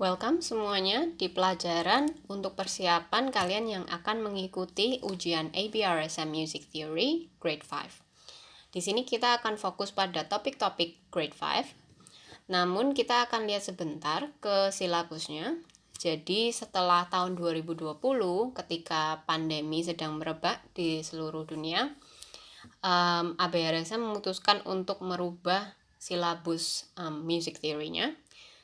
Welcome semuanya di pelajaran untuk persiapan kalian yang akan mengikuti ujian ABRSM Music Theory Grade 5. Di sini kita akan fokus pada topik-topik Grade 5. Namun kita akan lihat sebentar ke silabusnya. Jadi setelah tahun 2020 ketika pandemi sedang merebak di seluruh dunia, ABRSM memutuskan untuk merubah silabus music theory-nya.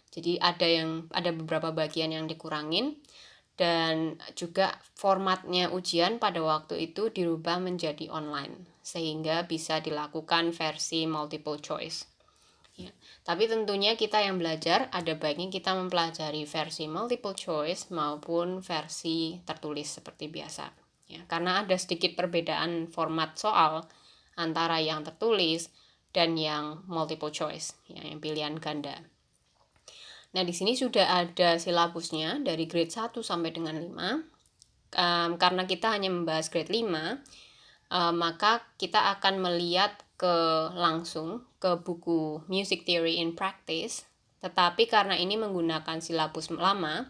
Jadi ada beberapa bagian yang dikurangin, dan juga formatnya ujian pada waktu itu dirubah menjadi online sehingga bisa dilakukan versi multiple choice. Ya. Tapi tentunya kita yang belajar ada baiknya kita mempelajari versi multiple choice maupun versi tertulis seperti biasa. Ya, karena ada sedikit perbedaan format soal antara yang tertulis dan yang multiple choice, ya, yang pilihan ganda. Nah, di sini sudah ada silabusnya dari grade 1 sampai dengan 5. Karena kita hanya membahas grade 5, maka kita akan melihat langsung ke buku Music Theory in Practice. Tetapi karena ini menggunakan silabus lama,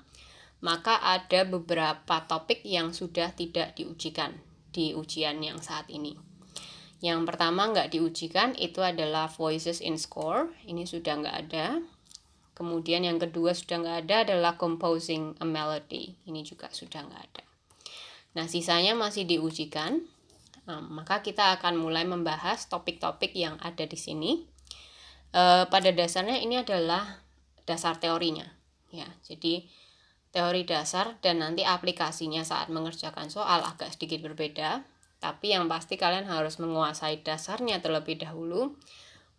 maka ada beberapa topik yang sudah tidak diujikan di ujian yang saat ini. Yang pertama nggak diujikan itu adalah Voices in Score. Ini sudah nggak ada. Kemudian yang kedua sudah nggak ada adalah Composing a Melody. Ini juga sudah nggak ada. Nah, sisanya masih diujikan. Maka kita akan mulai membahas topik-topik yang ada di sini. Pada dasarnya ini adalah dasar teorinya. Ya, jadi teori dasar dan nanti aplikasinya saat mengerjakan soal agak sedikit berbeda. Tapi yang pasti kalian harus menguasai dasarnya terlebih dahulu,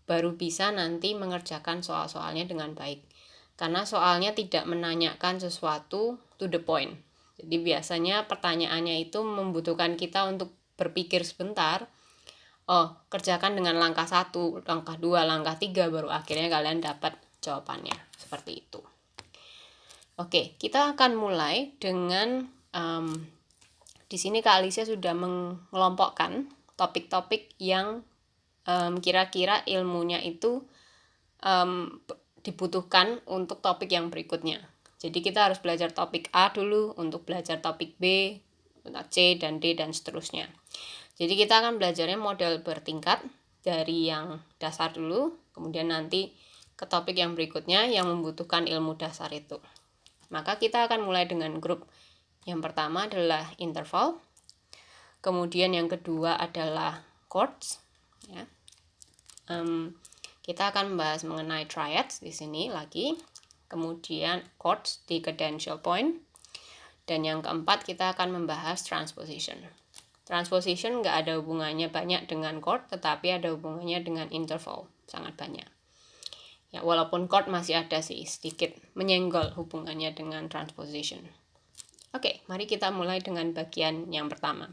baru bisa nanti mengerjakan soal-soalnya dengan baik. Karena soalnya tidak menanyakan sesuatu to the point. Jadi biasanya pertanyaannya itu membutuhkan kita untuk berpikir sebentar. Kerjakan dengan langkah 1, langkah 2, langkah 3, baru akhirnya kalian dapat jawabannya. Seperti itu. Oke, kita akan mulai dengan di sini Kak Alicia sudah mengelompokkan topik-topik yang kira-kira ilmunya itu dibutuhkan untuk topik yang berikutnya. Jadi kita harus belajar topik A dulu untuk belajar topik B, C, dan D, dan seterusnya. Jadi kita akan belajarnya model bertingkat dari yang dasar dulu, kemudian nanti ke topik yang berikutnya yang membutuhkan ilmu dasar itu. Maka kita akan mulai dengan grup yang pertama adalah interval, kemudian yang kedua adalah chords, ya. Kita akan membahas mengenai triads di sini lagi, kemudian chords di cadential point, dan yang keempat kita akan membahas transposition. Transposition nggak ada hubungannya banyak dengan chord, tetapi ada hubungannya dengan interval, sangat banyak. Ya, walaupun chord masih ada sih sedikit menyenggol hubungannya dengan transposition. Oke, mari kita mulai dengan bagian yang pertama.